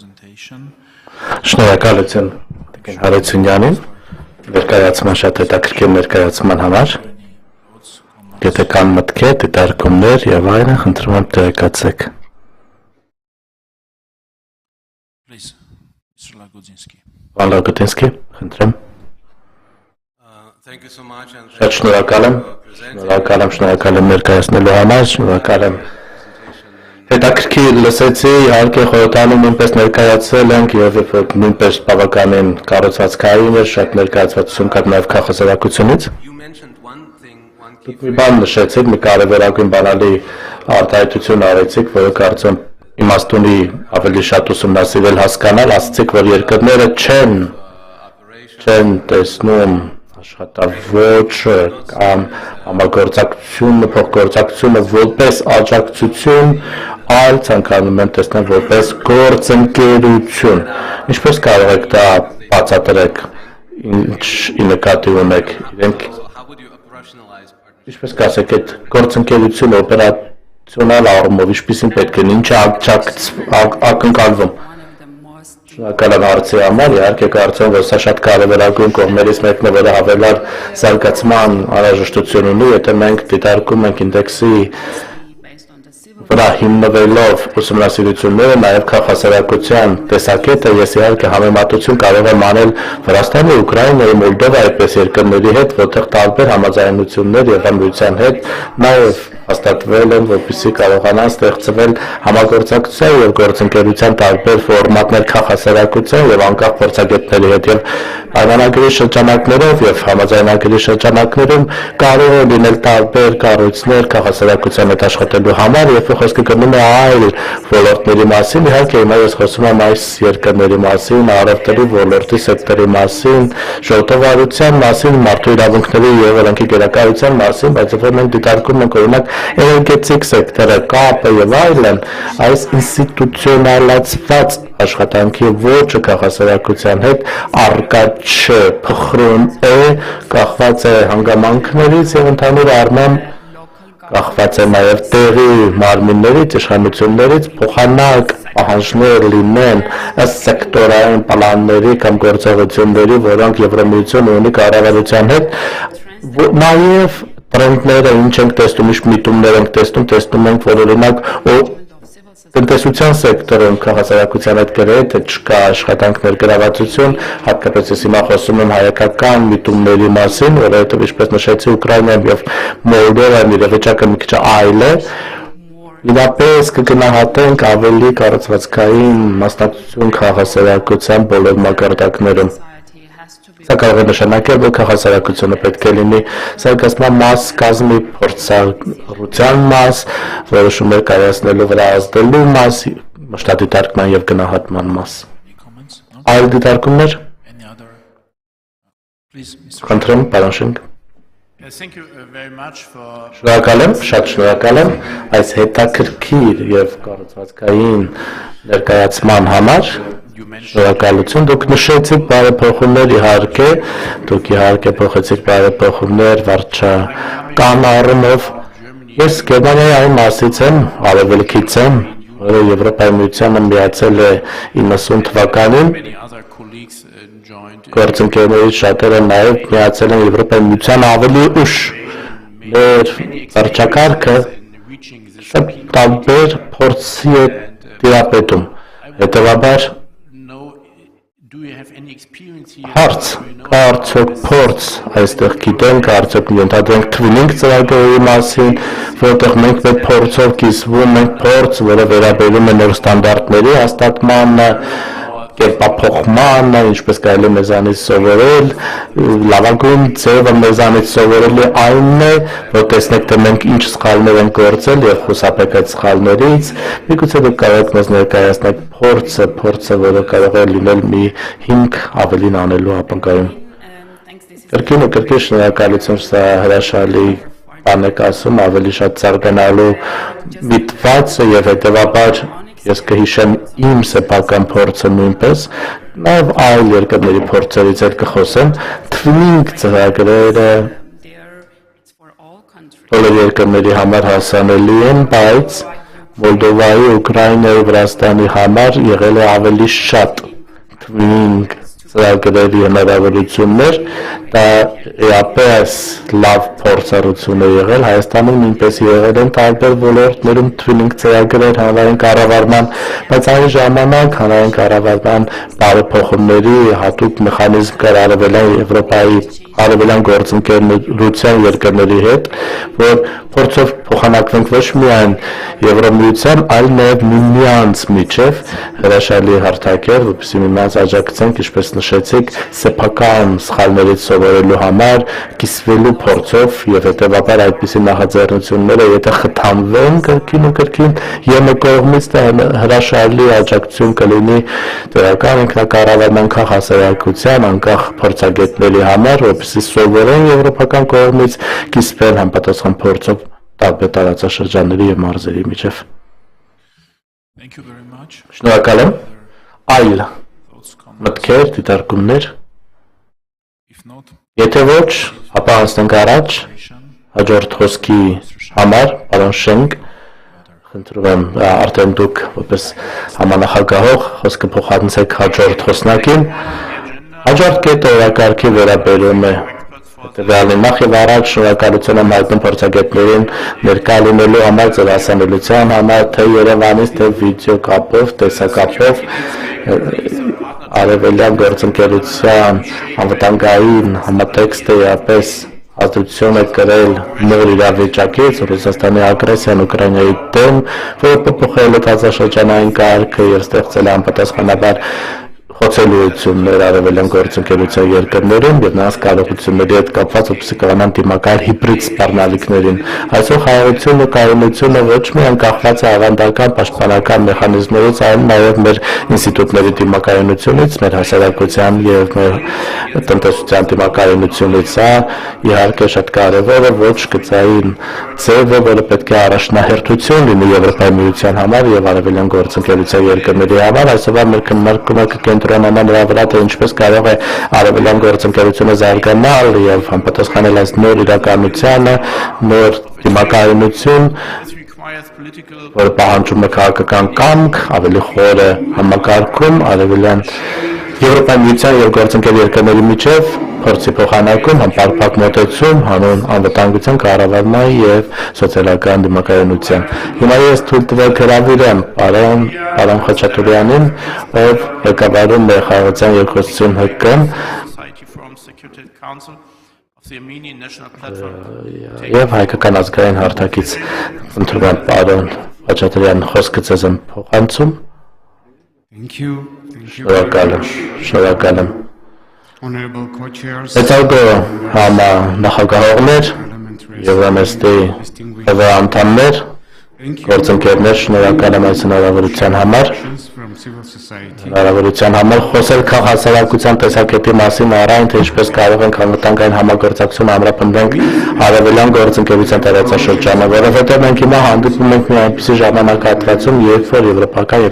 Շնորհակալություն Տիկին Հարությունյանին ներկայացման շատ հետաքրքիր ներկայացման համար։ Եթե կան մտքեր, դիտարկումներ եւ այլն, խնդրում եմ տեղեկացեք։ Պարոն Լագուտինսկի, խնդրեմ։ Շատ շնորհակալ եմ ներկայացնելու համար, շնորհակալ եմ։ Հետաքրքիր լսեցի, իհարկե խորհրդանում նույնպես ներկայացել ենք եւ նույնպես բավականին կառուցվածքային էր, շատ ներկայացվածություն կար նաեւ քաղաքասարակությունից։ Դուք մի բան նշեցիք, մի կարևորագույն բանալի արտահայտություն արեցիք, որը կարծում իմաստունի ավելի շատ ուսումնասիրել հասկանալ, ասացիք, որ երկրները չեն տեսնում աշխատավոճը կամ համագործակցությունը, փոխգործակցությունը որպես աջակցություն, այլ ցանկանում են տեսնել որպես գործընկերություն։ Ինչպես կարող եք դա բացատրեք, ի նկատի ունեք իրենք, ինչպես կասեք, այդ գործընկերությունը օպերացիոնալ առումով ինչպիսին պետք է, ինչ ակնկալվում։ Շնորհակալ եմ հարցի համար, իհարկե կարծում եմ, որ սա շատ կարևորագույն կողմերից մեկն է, որը հավելյալ զարգացման անհրաժեշտություն ունի, եթե մենք դիտարկում ենք ինդեքսի վրա հիմնվելով ուսումնասիրությունները, նաև քաղաքասարակության տեսակետը, ես իհարկե համեմատություն կարող եմ անել Վրաստանի, Ուկրաինայի, Մոլդովայի այդպես երկրների հետ, որտեղ տարբեր համաձայնություններ եւ ամրության հետ նաև հաստատվել են, որպեսզի կարողանան ստեղծվել համագործակցության եւ գործընկերության տարբեր ֆորմատներ քաղաքասարակության եւ անկախ փորձագետների հետ եւ պայմանագրի շրջանակներով եւ համաձայնագրի շրջանակներում կարող է լինել տարբեր կառույցներ քաղաքասարակության հետ աշխատելու համար եւ խոսքը գնում է այլ ոլորտների մասին, իհարկե հիմա ես խոսում եմ այս երկրների մասին, առևտրի ոլորտի սեկտորի մասին, ժողովրդավարության մասին, մարդու իրավունքների եւ օրենքի գերակայության մասին, բայց որ մենք դիտարկում ենք օրինակ էներգետիկ սեկտորը, կապը եւ այլն, այս ինստիտուցիոնալացված աշխատանքի ոճը քաղաքասարակության հետ առկա չէ, փխրուն է, կախված է հանգամանքներից եւ ընդհանուր առմամբ կախված է նաև տեղի մարմիններից, իշխանություններից, փոխանակ պահանջներ լինեն ըստ սեկտորային պլանների կամ գործողությունների, որոնք Եվրամիությունը ունի կառավարության հետ, նաև տրենդները ինչ ենք տեսնում, ինչ միտումներ ենք տեսնում ենք, որ օրինակ տնտեսության սեկտորում քաղաքասարակության հետ գրեթե չկա աշխատանքներ գրավվածություն, հատկապես ես հիմա խոսում եմ հայկական միտումների մասին, որովհետև ինչպես նշեցի Ուկրաինայում եւ Մոլդովայում իրավիճակը մի քիչ այլ է, իրապես կգնահատենք ավելի կառուցվածքային մասնակցություն քաղաքասարակության բոլոր մակարդակներում։ Սա կարող է նշանակել, որ քաղաքասարակությունը պետք է լինի զարգացման մաս, կազմի փորձառության մաս, որոշումներ կայացնելու վրա ազդելու մաս, մշտադիտարկման եւ գնահատման մաս։ Այլ դիտարկումներ։ Խնդրեմ, պարոն Շենք։ Շատ շնորհակալ եմ այս հետաքրքիր եւ կառուցվածքային ներկայացման համար։ Շնորհակալություն, դուք նշեցիք բարեփոխումներ, իհարկե, դուք իհարկե փոխեցիք բարեփոխումներ վարչական առումով։ Ես Գերմանիայի այն մասից եմ, արևելքից եմ, որը Եվրոպայի միությանը միացել է 90 թվականին։ Գործընկերներից շատերը նաև միացել են Եվրոպայի միությանը ավելի ուշ։ Մեր վարչակարգը շատ տարբեր փորձի է տիրապետում։ Հետևաբար հարց, արդյոք փորձ այստեղ գիտենք, արդյոք ենթադրենք թվինինգ ծրագրերի մասին, որտեղ մենք մեր փորձով կիսվում ենք փորձ, որը վերաբերում է նոր ստանդարտների հաստատմանը, կերպափոխմանը, ինչպես կարելի է մեզանից սովորել, լավագույն ձևը մեզանից սովորելի այն է, որ տեսնեք, թե մենք ինչ սխալներ ենք գործել եւ խուսափեք այդ սխալներից, միգուցե դուք կարող եք մեզ ներկայացնել փորձը, որը կարող է լինել մի հիմք ավելին անելու ապագայում։ Կրկին շնորհակալություն, սա հրաշալի բան եք ասում, ավելի շատ զարգանալու միտված եւ հետեւաբար ես կհիշեմ իմ սեփական փորձը նույնպես, նաև այլ երկրների փորձերից էլ կխոսեմ, թվինինգ ծրագրերը բոլոր երկրների համար հասանելի են, բայց Մոլդովայի, Ուկրաինայի, Վրաստանի համար եղել է ավելի շատ twinning ծրագրերի հնարավորություններ, դա էապես լավ փորձառություն է եղել, Հայաստանում նույնպես եղել են տարբեր ոլորտներում twinning ծրագրեր հանրային կառավարման, բայց այն ժամանակ հանրային կառավարման բարեփոխումների հատուկ մեխանիզմ կար Արևելյան Եվրոպայի արևելյան գործընկերության երկրների հետ, որ փորձով փոխանակվենք ոչ միայն Եվրոմիության, այլ նաև միմյանց միջև հրաշալի հարթակեր, որպեսզի միմյանց աջակցենք, ինչպես նշեցիք, սեփական սխալներից սովորելու համար, կիսվելու փորձով եւ հետեւաբար այդպիսի նախաձեռնությունները, եթե խթանվեն կրկին ու կրկին ԵՄ կողմից, դա հրաշալի աջակցություն կլինի տեղական ինքնակառավարման քաղաքասարակության անկախ փորձագետների համար, որպեսզի սովորեն եվրոպական կողմից, կիսվեն համապատասխան փորձով տարբեր տարածաշրջանների եւ մարզերի միջև։ Շնորհակալ եմ։ Այլ մտքեր, դիտարկումներ։ Եթե ոչ, ապա անցնենք առաջ հաջորդ խոսքի համար, պարոն Շենք, խնդրում եմ արդեն դուք որպես համանախագահող խոսքը փոխանցեք հաջորդ խոսնակին։ Հաջորդ կետը օրակարգի վերաբերում է հետևյալին, նախ եւ առաջ շնորհակալություն եմ հայտնում փորձագետներին ներկա լինելու համար, ձեր հասանելիության համար, թե Երևանից, թե վիդեո կապով, տեսակապով, Արևելյան գործընկերության անվտանգային համատեքստը էապես ազդեցություն է կրել նոր իրավիճակից, Ռուսաստանի ագրեսիան Ուկրաինայի դեմ, որը փոփոխել է տարածաշրջանային կարգը եւ ստեղծել է անպատասխանաբար խոցելիություններ արևելյան գործընկերության երկրներում եւ նրանց կարողությունների հետ կապված, որպեսզի կարողանան դիմակայել հիբրիդ սպառնալիքներին։ Այսօր խաղաղությունն ու կայունությունը ոչ միայն կախված է ավանդական պաշտպանական մեխանիզմներից, այլ նաեւ մեր ինստիտուտների դիմակայունությունից, մեր հասարակության եւ մեր տնտեսության դիմակայունությունից։ Սա իհարկե շատ կարեւոր է ոչ գծային ձևը, որը պետք է առաջնահերթություն լինի Եվրոպայի միության համար եւ արևելյան գործընկերության երկրների համար։ Այսօր մեր քննարկումը կենտրոնանա նրա վրա, թե ինչպես կարող է արևելյան գործընկերությունը զարգանալ եւ համապատասխանել այս նոր իրականությանը, նոր դիմակայունություն, որը պահանջում է քաղաքական կամք, ավելի խորը համակարգում արևելյան Եվրոպայի միության եւ գործընկեր երկրների միջև փորձի փոխանակում, համապարփակ մոտեցում, հանուն անվտանգության, կառավարման եւ սոցիալական դիմակայունության։ Հիմա ես թույլ տվեք հրավիրեմ պարոն Խաչատուրյանին, ով ղեկավարում է խաղաղության երկխոսություն ՀԿ եւ հայկական ազգային հարթակից ընդունում եմ պարոն Խաչատուրյան, խոսքը ձեզ եմ փոխանցում։ Շնորհակալ եմ։ Մեծարգո համանախագահողներ, Եվրանեստի անդամներ, գործընկերներ, շնորհակալ եմ այս հնարավորության համար խոսել քաղաքասարակության տեսակետի մասին առայն, թե ինչպես կարող ենք անվտանգային համագործակցություն ամրապնդենք արևելյան գործընկերության տարածաշրջանը, որովհետև մենք հիմա հանդիպում ենք մի այնպիսի ժամանակահատվածում, երբ որ եվրոպական